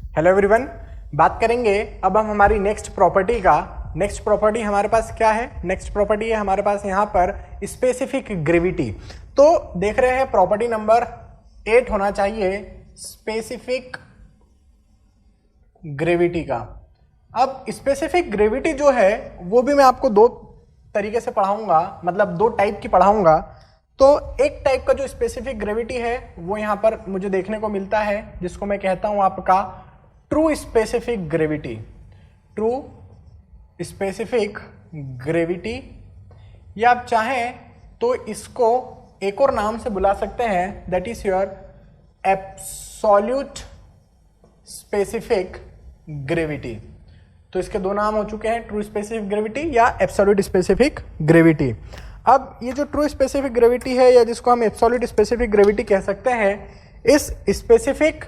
Hello everyone, बात करेंगे अब हम हमारी नेक्स्ट प्रॉपर्टी का। नेक्स्ट प्रॉपर्टी हमारे पास क्या है? नेक्स्ट प्रॉपर्टी है हमारे पास यहाँ पर स्पेसिफिक ग्रेविटी। तो देख रहे हैं प्रॉपर्टी नंबर 8 होना चाहिए स्पेसिफिक ग्रेविटी का। अब स्पेसिफिक ग्रेविटी जो है वो भी मैं आपको दो तरीके से पढ़ाऊंगा, मतलब दो टाइप की पढ़ाऊंगा। तो एक टाइप का जो स्पेसिफिक ग्रेविटी है वो यहाँ पर मुझे देखने को मिलता है, जिसको मैं कहता हूं आपका true specific gravity. True specific gravity, या आप चाहें तो इसको एक और नाम से बुला सकते हैं, that is your absolute specific gravity. तो इसके दो नाम हो चुके हैं, ट्रू स्पेसिफिक ग्रेविटी या एब्सोल्यूट स्पेसिफिक ग्रेविटी। अब ये जो ट्रू स्पेसिफिक ग्रेविटी है या जिसको हम एब्सोल्यूट स्पेसिफिक ग्रेविटी कह सकते हैं, इस स्पेसिफिक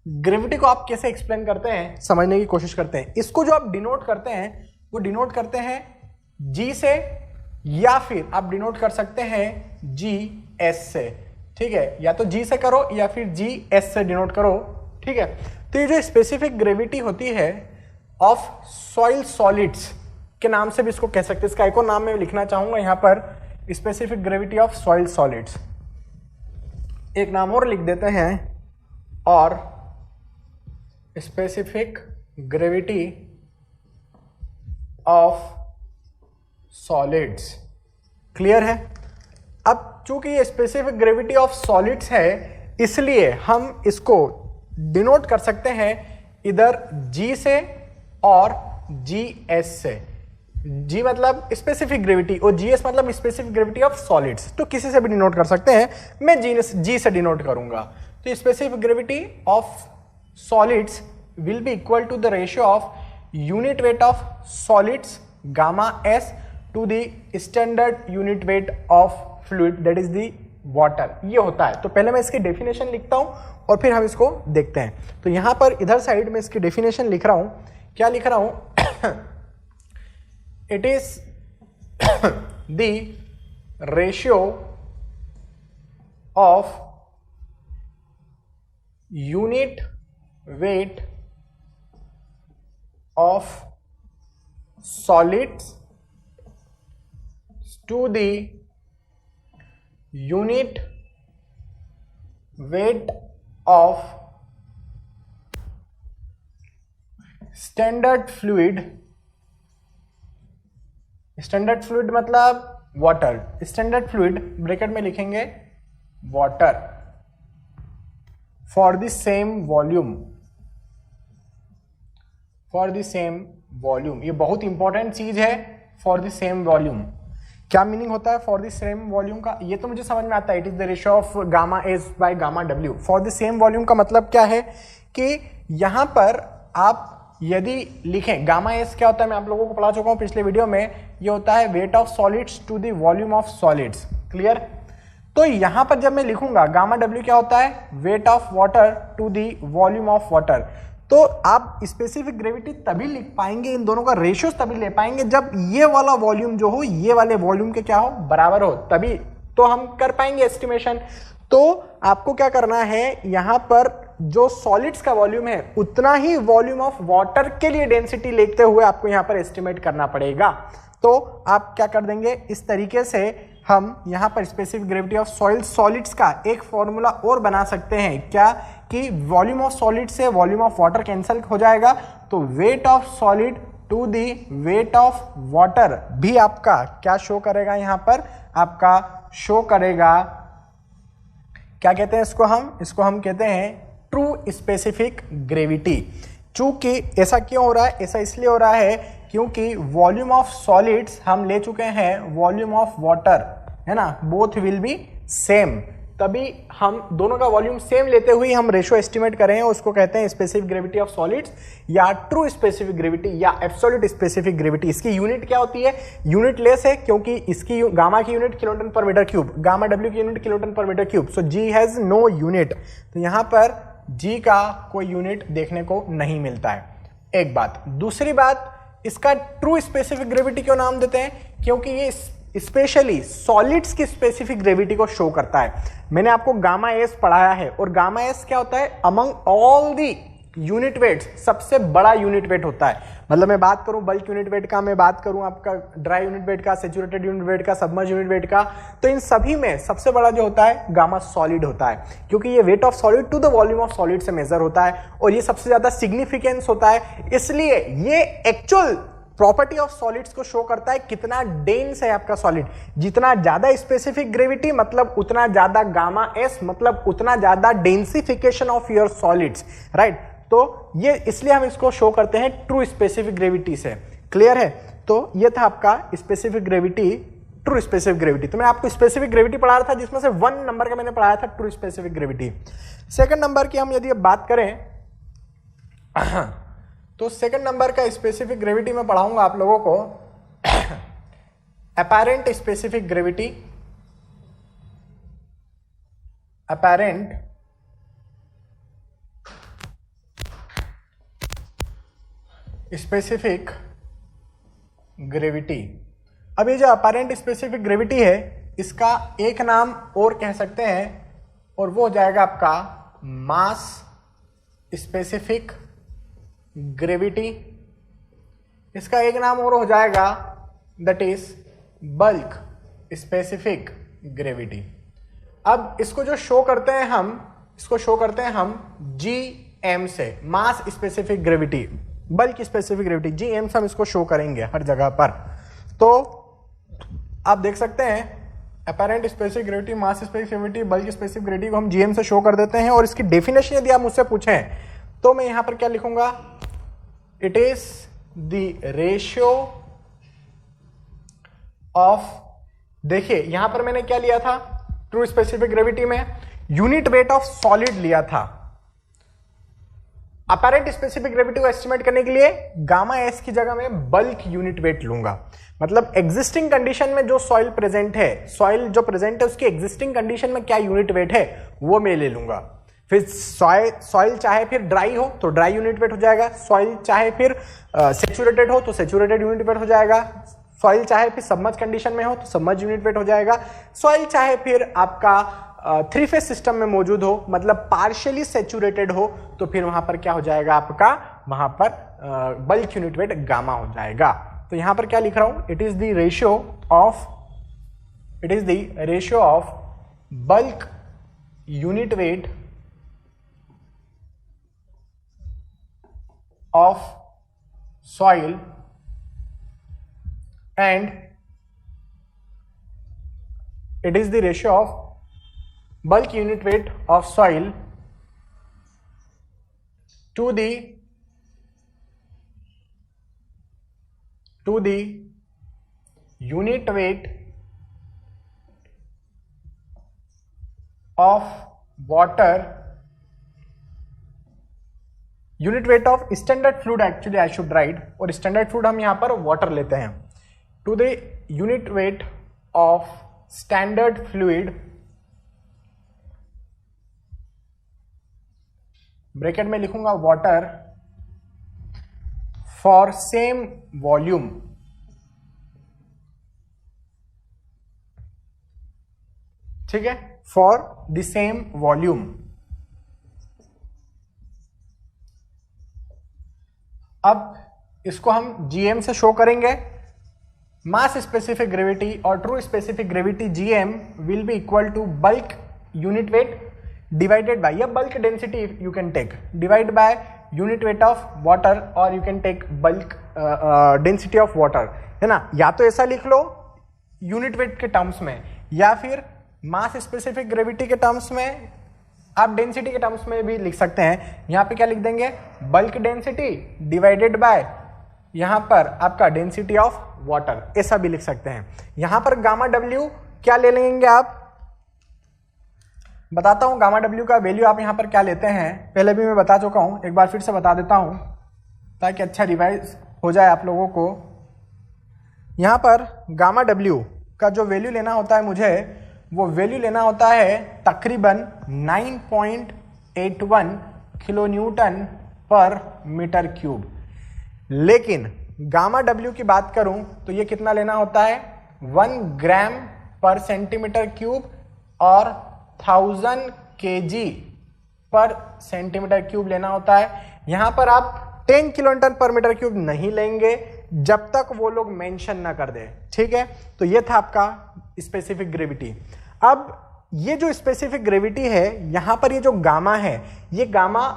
ग्रेविटी को आप कैसे एक्सप्लेन करते हैं समझने की कोशिश करते हैं। इसको जो आप डिनोट करते हैं वो डिनोट करते हैं जी से, या फिर आप डिनोट कर सकते हैं जी एस से। ठीक है, या तो जी से करो या फिर जी एस से डिनोट करो। ठीक है, तो ये जो स्पेसिफिक ग्रेविटी होती है ऑफ सॉइल सॉलिड्स के नाम से भी इसको कह सकते हैं। इसका एक और नाम मैं लिखना चाहूंगा यहाँ पर, specific gravity of soil solids. एक नाम और लिख देते हैं, और specific gravity of solids. Clear है? अब चूंकि ये स्पेसिफिक ग्रेविटी ऑफ सॉलिड्स है, इसलिए हम इसको डिनोट कर सकते हैं इधर जी से और जी एस से। जी मतलब स्पेसिफिक ग्रेविटी और जीएस मतलब स्पेसिफिक ग्रेविटी ऑफ सॉलिड्स। तो किसी से भी डिनोट कर सकते हैं, मैं जी से डिनोट करूंगा। तो specific gravity of solids will be equal to the ratio of unit weight of solids gamma s to the standard unit weight of fluid that is the water. ये होता है। तो पहले मैं इसकी डेफिनेशन लिखता हूं और फिर हम इसको देखते हैं। तो यहां पर इधर साइड में इसकी डेफिनेशन लिख रहा हूं। क्या लिख रहा हूं? It is the ratio of unit weight of solids to the unit weight of standard fluid। Standard fluid मतलब वाटर। स्टैंडर्ड फ्लूइड ब्रैकेट में लिखेंगे water for the same volume. For the same volume, ये बहुत important चीज है। For the same volume क्या meaning होता है? फॉर द सेम वॉल्यूम का ये तो मुझे समझ में आता है, it is the ratio of gamma S by gamma W. For the same volume का मतलब क्या है कि यहां पर आप यदि लिखें गामा एस क्या होता है, मैं आप लोगों को पढ़ा चुका हूं पिछले वीडियो में। ये होता है weight of solids to the volume of solids. Clear? तो यहां पर जब मैं लिखूंगा गामा डब्ल्यू क्या होता है? Weight of water to the volume of water. तो आप स्पेसिफिक ग्रेविटी तभी लिख पाएंगे, इन दोनों का रेशियो तभी ले पाएंगे जब ये वाला वॉल्यूम जो हो ये वाले वॉल्यूम के क्या हो, बराबर हो, तभी तो हम कर पाएंगे एस्टिमेशन। तो आपको क्या करना है, यहां पर जो सॉलिड्स का वॉल्यूम है उतना ही वॉल्यूम ऑफ वाटर के लिए डेंसिटी लेते हुए आपको यहां पर एस्टिमेट करना पड़ेगा। तो आप क्या कर देंगे, इस तरीके से हम यहां पर specific gravity of soil solids का एक फॉर्मूला और बना सकते हैं। क्या कि वॉल्यूम ऑफ सॉलिड से वॉल्यूम ऑफ वाटर कैंसिल हो जाएगा, तो weight of solid to the weight of water भी आपका क्या शो करेगा, यहां पर आपका शो करेगा, क्या कहते हैं इसको हम कहते हैं ट्रू स्पेसिफिक ग्रेविटी। चूंकि ऐसा क्यों हो रहा है? ऐसा इसलिए हो रहा है क्योंकि वॉल्यूम ऑफ सॉलिड्स हम ले चुके हैं वॉल्यूम ऑफ वाटर, है ना, बोथ विल बी सेम। तभी हम दोनों का वॉल्यूम सेम लेते हुए हम रेशियो एस्टिमेट कर रहे हैं, उसको कहते हैं स्पेसिफिक ग्रेविटी ऑफ सॉलिड्स या ट्रू स्पेसिफिक ग्रेविटी या एब्सोल्यूट स्पेसिफिक ग्रेविटी। इसकी यूनिट क्या होती है? यूनिट लेस है, क्योंकि इसकी गामा की unit kiloton per metre cube, gamma W की unit kiloton per metre cube. So G has no unit, तो यहां पर जी का कोई यूनिट देखने को नहीं मिलता है। एक बात। दूसरी बात, इसका ट्रू स्पेसिफिक ग्रेविटी क्यों नाम देते हैं? क्योंकि ये स्पेशली सॉलिड्स की स्पेसिफिक ग्रेविटी को शो करता है। मैंने आपको गामा एस पढ़ाया है, और गामा एस क्या होता है, among all the unit weights सबसे बड़ा यूनिट वेट होता है। मतलब मैं बात करूं बल्क यूनिट वेट का, मैं बात करूं आपका ड्राई यूनिट वेट का, सैचुरेटेड यूनिट वेट का, सबमर्ज यूनिट वेट का, तो इन सभी में सबसे बड़ा जो होता है गामा सॉलिड होता है, क्योंकि ये weight of solid to the volume of solid से मेजर होता है, और ये सबसे ज्यादा सिग्निफिकेंस होता है। इसलिए ये एक्चुअल प्रॉपर्टी ऑफ सॉलिड्स को शो करता है कितना डेंस है आपका सॉलिड। जितना ज्यादा स्पेसिफिक ग्रेविटी मतलब उतना ज्यादा गामा एस, मतलब उतना ज्यादा densification of your solids, right. तो ये इसलिए हम इसको शो करते हैं ट्रू स्पेसिफिक ग्रेविटी से। क्लियर है? तो ये था आपका specific gravity, true specific gravity. तो मैं आपको स्पेसिफिक ग्रेविटी पढ़ा रहा था, जिसमें से 1 नंबर का मैंने पढ़ाया था true specific gravity. Second number की हम यदि अब बात करें तो सेकंड नंबर का स्पेसिफिक ग्रेविटी में पढ़ाऊंगा आप लोगों को apparent specific gravity, apparent specific gravity. अब ये जो अपैरेंट स्पेसिफिक ग्रेविटी है, इसका एक नाम और कह सकते हैं, और वो हो जाएगा आपका मास स्पेसिफिक ग्रेविटी। इसका एक नाम और हो जाएगा, that is bulk specific gravity. अब इसको जो शो करते हैं हम, इसको शो करते हैं हम GM से, मास specific gravity, bulk specific gravity, GM से हम इसको शो करेंगे हर जगह पर। तो आप देख सकते हैं अपैरेंट स्पेसिफिक ग्रेविटी, मास specific gravity, bulk specific gravity को हम GM से शो कर देते हैं। और इसकी डेफिनेशन यदि आप मुझसे पूछें तो मैं यहां पर क्या लिखूंगा, it is the ratio of, देखिए यहां पर मैंने क्या लिया था, ट्रू स्पेसिफिक ग्रेविटी में यूनिट वेट ऑफ सॉलिड लिया था। अपैरेंट स्पेसिफिक ग्रेविटी को एस्टिमेट करने के लिए गामा एस की जगह में बल्क यूनिट वेट लूंगा। मतलब एग्जिस्टिंग कंडीशन में जो सॉइल प्रेजेंट है, सॉइल जो प्रेजेंट है उसकी एग्जिस्टिंग कंडीशन में क्या यूनिट वेट है वो मैं ले लूंगा। फिर सॉइल चाहे फिर ड्राई हो तो ड्राई यूनिट वेट हो जाएगा, सॉइल चाहे फिर सैचुरेटेड हो तो सैचुरेटेड यूनिट वेट हो जाएगा, सॉइल चाहे फिर सबमर्ज कंडीशन में हो तो सबमर्ज यूनिट वेट हो जाएगा, सॉइल चाहे फिर आपका 3 फेज सिस्टम में मौजूद हो, मतलब पार्शियली सैचुरेटेड हो, तो फिर वहां पर क्या हो जाएगा आपका, वहां पर बल्क यूनिट वेट गामा हो जाएगा। तो यहां पर क्या लिख रहा हूं, it is the ratio of bulk unit wait of soil and it is the ratio of bulk unit weight of soil to the unit weight of water, unit weight of standard fluid, actually I should write, और standard fluid हम यहां पर water लेते हैं, to the unit weight of standard fluid, bracket में लिखूंगा water, for same volume, ठीक है, फॉर द सेम वॉल्यूम। अब इसको हम GM से शो करेंगे, मास स्पेसिफिक ग्रेविटी और true specific gravity GM will be equal to bulk unit weight divided by, या bulk density you can take, divide by unit weight of water, और you can take bulk density of water, है ना। या तो ऐसा लिख लो unit weight के टर्म्स में, या फिर मास स्पेसिफिक ग्रेविटी के टर्म्स में, आप डेंसिटी के टर्म्स में भी लिख सकते हैं। यहां पे क्या लिख देंगे, बल्क डेंसिटी डिवाइडेड बाय यहां पर आपका डेंसिटी ऑफ वाटर, ऐसा भी लिख सकते हैं। यहां पर गामा W क्या ले लेंगे आप, बताता हूं गामा W का वैल्यू आप यहां पर क्या लेते हैं, पहले भी मैं बता चुका हूं, एक बार फिर से बता देता हूं ताकि अच्छा रिवाइज हो जाए आप लोगों को। यहां पर गामा W का जो वैल्यू लेना होता है मुझे, वो वैल्यू लेना होता है तकरीबन 9.81 किलो न्यूटन पर मीटर क्यूब। लेकिन गामा W की बात करूं तो ये कितना लेना होता है, 1 ग्राम पर सेंटीमीटर क्यूब और 1000 kg पर सेंटीमीटर क्यूब लेना होता है। यहां पर आप 10 किलोन्यूटन पर मीटर क्यूब नहीं लेंगे जब तक वो लोग मेंशन ना कर दे, ठीक है। तो ये था आपका स्पेसिफिक ग्रेविटी। अब ये जो स्पेसिफिक ग्रेविटी है, यहां पर ये जो गामा है, ये गामा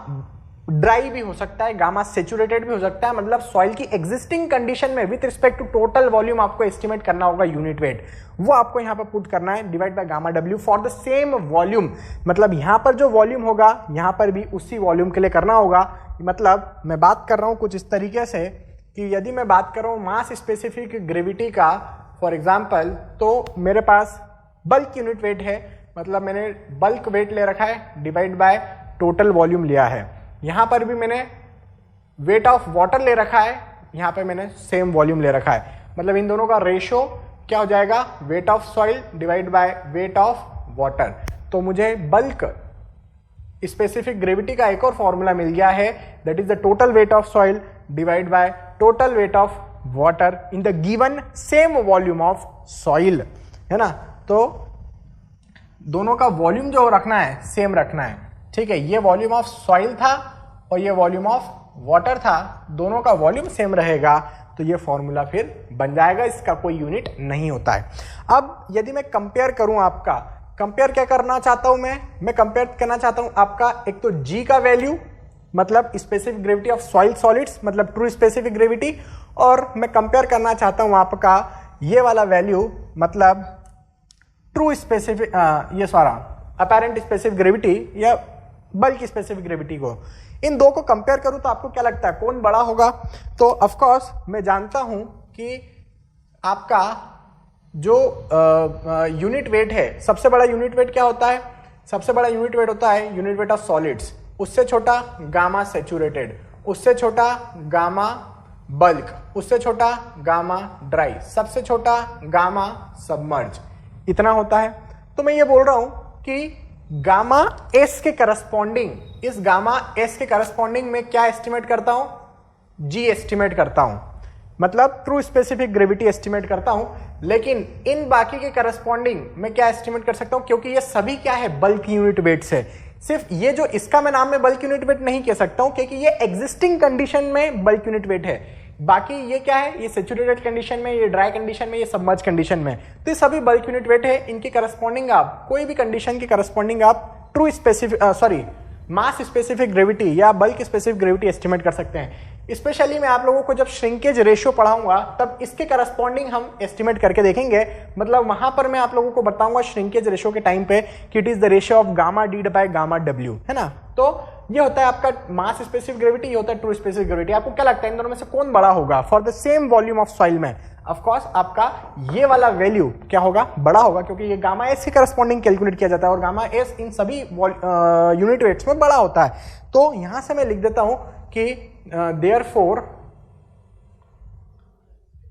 ड्राई भी हो सकता है, गामा सेचुरेटेड भी हो सकता है, मतलब सॉइल की एग्जिस्टिंग कंडीशन में with respect to total volume आपको एस्टिमेट करना होगा यूनिट वेट, वो आपको यहां पर पुट करना है divide by gamma W for the same volume. मतलब यहां पर जो वॉल्यूम होगा यहां पर भी उसी वॉल्यूम के लिए करना होगा। मतलब मैं बात कर रहा हूं कुछ इस तरीके से कि यदि मैं बात कर रहा हूं मास स्पेसिफिक ग्रेविटी का फॉर एग्जाम्पल, तो मेरे पास बल्क यूनिट वेट है, मतलब मैंने बल्क वेट ले रखा है डिवाइड बाय टोटल वॉल्यूम लिया है। यहां पर भी मैंने वेट ऑफ वाटर ले रखा है, यहां पे मैंने सेम वॉल्यूम ले रखा है। मतलब इन दोनों का रेशियो क्या हो जाएगा, weight of soil divide by weight of water. तो मुझे बल्क स्पेसिफिक ग्रेविटी का एक और फॉर्मूला मिल गया है, that is the total weight of soil divide by total weight of water in the given same volume of soil, है ना। तो दोनों का वॉल्यूम जो रखना है सेम रखना है, ठीक है। ये वॉल्यूम ऑफ सॉइल था और ये वॉल्यूम ऑफ वाटर था, दोनों का वॉल्यूम सेम रहेगा, तो ये फॉर्मूला फिर बन जाएगा, इसका कोई यूनिट नहीं होता है। अब यदि मैं कंपेयर करूं, आपका कंपेयर क्या करना चाहता हूं मैं कंपेयर करना चाहता हूं आपका एक तो जी का वैल्यू, मतलब specific gravity of soil solids, मतलब ट्रू स्पेसिफिक ग्रेविटी, और मैं कंपेयर करना चाहता हूं आपका ये वाला वैल्यू, मतलब true specific apparent specific gravity या बल्क स्पेसिफिक ग्रेविटी को। इन दो को कंपेयर करूं तो आपको क्या लगता है कौन बड़ा होगा? तो ऑफ कोर्स मैं जानता हूं कि आपका जो यूनिट वेट है, सबसे बड़ा यूनिट वेट क्या होता है? सबसे बड़ा यूनिट वेट होता है यूनिट वेट ऑफ सॉलिड्स, उससे छोटा गामा सेचुरेटेड, उससे छोटा गामा बल्क, उससे छोटा गामा ड्राई, सबसे छोटा गामा सबमर्ज, इतना होता है। तो मैं ये बोल रहा हूं कि गामा एस के करस्पॉन्डिंग, इस गामा एस के करस्पॉन्डिंग में क्या एस्टिमेट करता हूं? जी एस्टिमेट करता हूं, मतलब ट्रू स्पेसिफिक ग्रेविटी एस्टिमेट करता हूं। लेकिन इन बाकी के करस्पॉन्डिंग मैं क्या एस्टिमेट कर सकता हूं? क्योंकि ये सभी क्या है, बल्क यूनिट वेट से। सिर्फ ये जो इसका मैं नाम में बल्क यूनिट वेट नहीं कह सकता हूं क्योंकि ये एग्जिस्टिंग कंडीशन में बल्क यूनिट वेट है। बाकी ये क्या है, ये सेचुरेटेड कंडीशन में, ये ड्राई कंडीशन में, ये सबमर्ज कंडीशन में, तो ये सभी बल्क यूनिट वेट है। इनके करस्पॉन्डिंग आप कोई भी कंडीशन के करस्पॉन्डिंग आप ट्रू स्पेसिफिक मास स्पेसिफिक ग्रेविटी या बल्क स्पेसिफिक ग्रेविटी एस्टिमेट कर सकते हैं। स्पेशली मैं आप लोगों को जब श्रिंकेज रेशियो पढ़ाऊंगा तब इसके करस्पॉन्डिंग हम एस्टिमेट करके देखेंगे। मतलब वहां पर मैं आप लोगों को बताऊंगा श्रिंकेज रेशियो के टाइम पे कि it is the ratio of gamma D bye gamma W, है ना। तो ये होता है आपका मास स्पेसिफिक ग्रेविटी, ये होता है ट्रू स्पेसिफिक ग्रेविटी। आपको क्या लगता है इन दोनों में से कौन बड़ा होगा for the same volume of soil में? ऑफ कोर्स आपका ये वाला वैल्यू क्या होगा, बड़ा होगा, क्योंकि ये गामा एस के करस्पॉन्डिंग कैलकुलेट किया जाता है और गामा एस इन सभी यूनिट वेट्स में बड़ा होता है। तो यहां से मैं लिख देता हूं कि देयरफॉर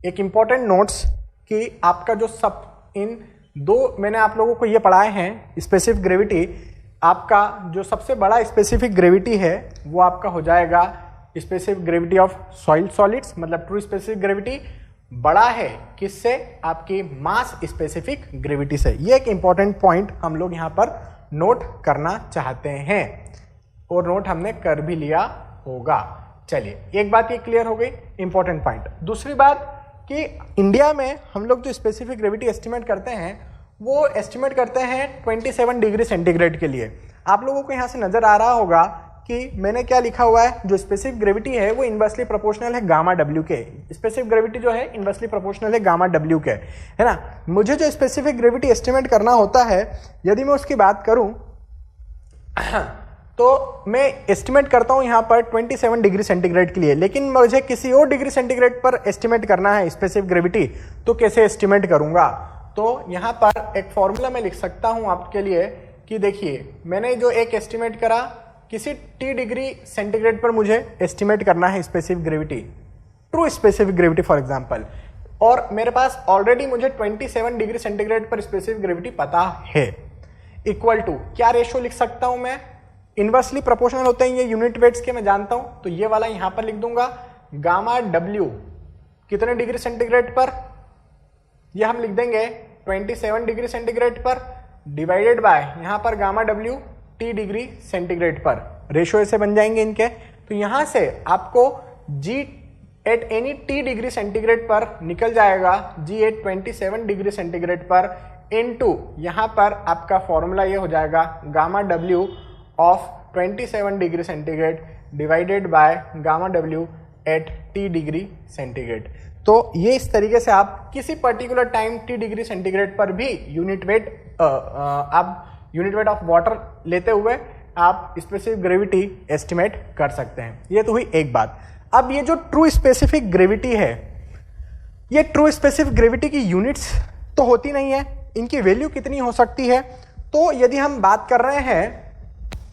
एक इंपॉर्टेंट नोट्स कि आपका जो सब इन दो मैंने आप लोगों को ये पढ़ाए हैं स्पेसिफिक ग्रेविटी, आपका जो सबसे बड़ा स्पेसिफिक ग्रेविटी है वो आपका हो जाएगा specific gravity of soil solids, मतलब ट्रू स्पेसिफिक ग्रेविटी बड़ा है किससे? आपकी मास स्पेसिफिक ग्रेविटी से। ये एक इंपॉर्टेंट पॉइंट हम लोग यहां पर नोट करना चाहते हैं और नोट हमने कर भी लिया होगा। चलिए, एक बात ये क्लियर हो गई, इंपॉर्टेंट पॉइंट। दूसरी बात कि इंडिया में हम लोग जो स्पेसिफिक ग्रेविटी एस्टिमेट करते हैं वो एस्टिमेट करते हैं 27 डिग्री सेंटीग्रेड के लिए। आप लोगों को यहां से नजर आ रहा होगा कि मैंने क्या लिखा हुआ है, जो स्पेसिफिक ग्रेविटी है वो इनवर्सली प्रोपोर्शनल है गामा डब्ल्यू के। स्पेसिफिक ग्रेविटी जो है इनवर्सली प्रोपोर्शनल है गामा डब्ल्यू के, है ना। मुझे जो स्पेसिफिक ग्रेविटी एस्टिमेट करना होता है, यदि मैं उसकी बात करूं तो मैं एस्टिमेट करता हूं यहां पर 27 डिग्री सेंटीग्रेड के लिए। लेकिन मुझे किसी और डिग्री सेंटीग्रेड पर एस्टिमेट करना है स्पेसिफिक ग्रेविटी, तो कैसे एस्टिमेट करूंगा? तो यहां पर एक फॉर्मूला मैं लिख सकता हूं आपके लिए कि देखिए, मैंने जो एक एस्टिमेट करा किसी T डिग्री सेंटीग्रेड पर मुझे एस्टिमेट करना है specific gravity, true specific gravity for example, और मेरे पास ऑलरेडी मुझे 27 डिग्री सेंटीग्रेड पर स्पेसिफिक ग्रेविटी पता है। इक्वल टू क्या रेशियो लिख सकता हूं मैं? इनवर्सली प्रोपोर्शनल होते हैं ये यूनिट वेट्स के, मैं जानता हूं, तो ये वाला यहां पर लिख दूंगा गामा डब्ल्यू कितने डिग्री सेंटीग्रेड पर? ये हम लिख देंगे 27 डिग्री सेंटीग्रेड पर डिवाइडेड बाय यहाँ पर gamma W T degree centigrade पर, रेशो ऐसे बन जाएंगे इनके। तो यहाँ से आपको G at any T degree centigrade पर निकल जाएगा जी एट 27 डिग्री सेंटीग्रेड पर इनटू यहाँ पर आपका फॉर्मूला ये हो जाएगा gamma W of 27 degree centigrade divided by gamma W at T degree centigrade. तो ये इस तरीके से आप किसी particular time T degree centigrade पर भी यूनिट वेट ऑफ वाटर लेते हुए आप स्पेसिफिक ग्रेविटी एस्टिमेट कर सकते हैं। ये तो हुई एक बात। अब ये जो ट्रू स्पेसिफिक ग्रेविटी है, ये ट्रू स्पेसिफिक ग्रेविटी की यूनिट्स तो होती नहीं है, इनकी वैल्यू कितनी हो सकती है? तो यदि हम बात कर रहे हैं,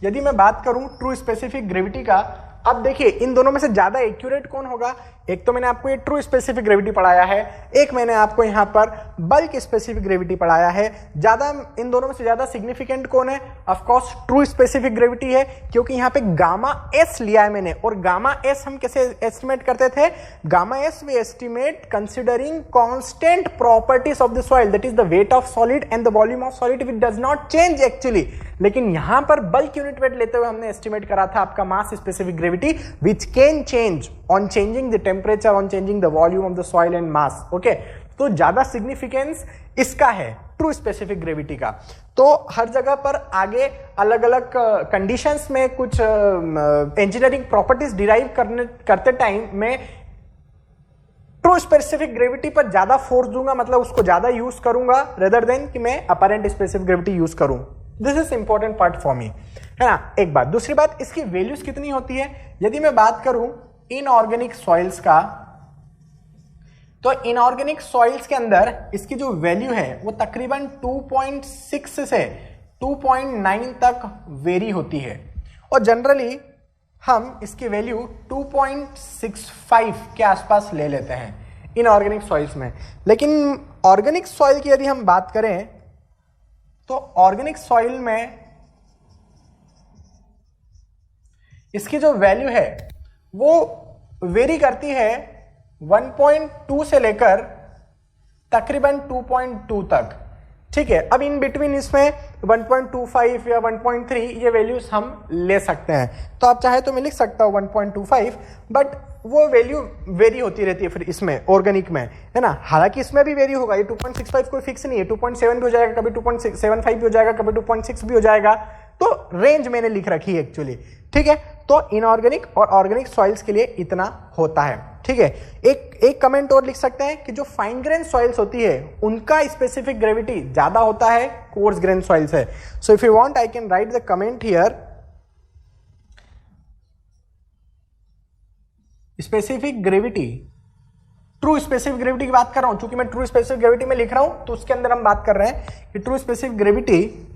यदि मैं बात करूं ट्रू स्पेसिफिक ग्रेविटी का, अब देखिए इन दोनों में से ज्यादा एक्यूरेट कौन होगा? एक तो मैंने आपको ये ट्रू स्पेसिफिक ग्रेविटी पढ़ाया है, एक मैंने आपको यहाँ पर बल्क स्पेसिफिक ग्रेविटी पढ़ाया है। ज्यादा इन दोनों में से ज्यादा सिग्निफिकेंट कौन है? Of course true specific gravity है, क्योंकि यहाँ पे गामा एस लिया है मैंने, और गामा एस हम कैसे एस्टिमेट करते थे? Gamma S V estimate considering constant properties of the soil, that is the wait of solid and the volume of solid which does not change actually. लेकिन यहां पर बल्क यूनिट वेट लेते हुए हमने एस्टिमेट करा था आपका मास specific gravity which can change on changing the temperature, on changing the volume of the soil and mass. Okay, तो ज्यादा सिग्निफिकेंस इसका है ट्रू स्पेसिफिक ग्रेविटी का। तो हर जगह पर आगे अलग अलग कंडीशंस में कुछ इंजीनियरिंग प्रॉपर्टीज डिराइव करते टाइम में ट्रू स्पेसिफिक ग्रेविटी पर ज्यादा फोर्स दूंगा, मतलब उसको ज्यादा यूज करूंगा रेदर देन कि मैं अपरेंट स्पेसिफिक ग्रेविटी यूज करूं। This is important part for me, है ना। एक बात, दूसरी बात, इसकी वैल्यूज कितनी होती है? यदि मैं बात करूं इनऑर्गेनिक सॉइल्स का, तो इनऑर्गेनिक सॉइल्स के अंदर इसकी जो वैल्यू है वो तकरीबन 2.6 से 2.9 तक वेरी होती है, और जनरली हम इसकी वैल्यू 2.65 के आसपास ले लेते हैं इनऑर्गेनिक सॉइल्स में। लेकिन ऑर्गेनिक सॉइल की यदि हम बात करें तो ऑर्गेनिक सॉइल में इसकी जो वैल्यू है वो वेरी करती है 1.2 से लेकर तकरीबन 2.2 तक, ठीक है। अब इन बिटवीन इसमें 1.25 या 1.3 ये वैल्यूज हम ले सकते हैं। तो आप चाहे तो मैं लिख सकता हूं 1.25, बट वो वैल्यू वेरी होती रहती है फिर इसमें ऑर्गेनिक में, है ना। हालांकि इसमें भी वेरी होगा, ये 2.65 कोई फिक्स नहीं है, 2.7 भी हो जाएगा, कभी 2.75 भी हो जाएगा, कभी 2.6 भी हो जाएगा। तो रेंज मैंने लिख रखी है एक्चुअली, ठीक है। तो इनऑर्गेनिक और ऑर्गेनिक सॉइल्स के लिए इतना होता है, ठीक है। एक कमेंट और लिख सकते हैं कि जो फाइन ग्रेन सॉइल्स होती है उनका स्पेसिफिक ग्रेविटी ज्यादा होता है कोर्स ग्रेन सॉइल से। So if you want I can write the comment here, specific gravity, true specific gravity की बात कर रहा हूं, चूंकि मैं ट्रू स्पेसिफिक ग्रेविटी में लिख रहा हूं तो उसके अंदर हम बात कर रहे हैं कि true specific gravity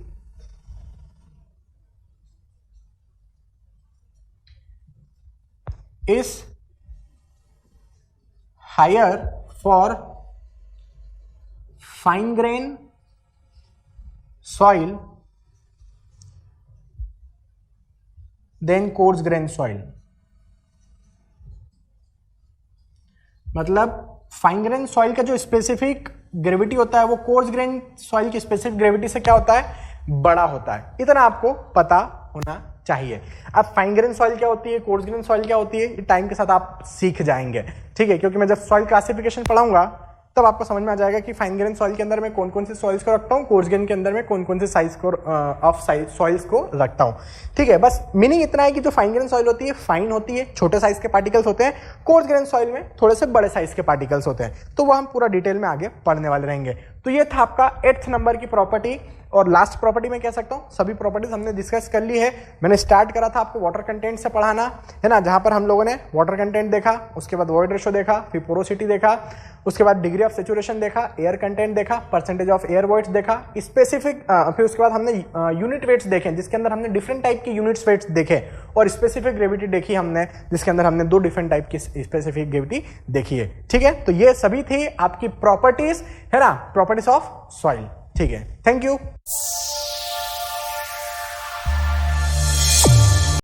is higher for fine grain soil than coarse grain soil। मतलब फाइन ग्रेन सॉइल का जो स्पेसिफिक ग्रेविटी होता है वो कोर्स ग्रेन सॉइल की स्पेसिफिक ग्रेविटी से क्या होता है? बड़ा होता है। इतना आपको पता होना चाहिए। अब फाइन ग्रेन सॉइल क्या होती है, कोर्स ग्रेन सॉइल क्या होती है, टाइम के साथ आप सीख जाएंगे, ठीक है। क्योंकि मैं जब सॉइल क्लासिफिकेशन पढ़ाऊंगा तब आपको समझ में आ जाएगा कि फाइन ग्रेन सॉइल के अंदर मैं कौन कौन से सॉइल्स को रखता हूँ, कोर्स ग्रेन के अंदर मैं कौन कौन से साइज को ऑफ साइज सॉइल्स को रखता हूँ, ठीक है। बस मीनिंग इतना है कि जो फाइन ग्रेन सॉइल होती है फाइन होती है, छोटे साइज के पार्टिकल्स होते हैं, कोर्स ग्रेन सॉइल में थोड़े से बड़े साइज के पार्टिकल्स होते हैं। तो वो हम पूरा डिटेल में आगे पढ़ने वाले रहेंगे। तो ये था आपका 8th नंबर की प्रॉपर्टी, और लास्ट प्रॉपर्टी में कह सकता हूं सभी प्रॉपर्टीज हमने डिस्कस कर ली है। मैंने स्टार्ट करा था आपको वाटर कंटेंट से पढ़ाना, है ना, जहां पर हम लोगों ने वाटर कंटेंट देखा, उसके बाद वॉइड रेशो देखा, फिर पोरोसिटी देखा, उसके बाद डिग्री ऑफ सेचुरेशन देखा, एयर कंटेंट देखा, परसेंटेज ऑफ एयर वॉइड्स देखा, स्पेसिफिक, फिर उसके बाद हमने यूनिट वेट्स देखे जिसके अंदर हमने डिफरेंट टाइप के यूनिट्स वेट्स देखे, और स्पेसिफिक ग्रेविटी देखी हमने जिसके अंदर हमने 2 डिफरेंट टाइप की स्पेसिफिक ग्रेविटी देखी है, ठीक है। तो ये सभी थी आपकी प्रॉपर्टीज, है ना, प्रॉपर्टीज ऑफ सॉइल, ठीक है। Thank you.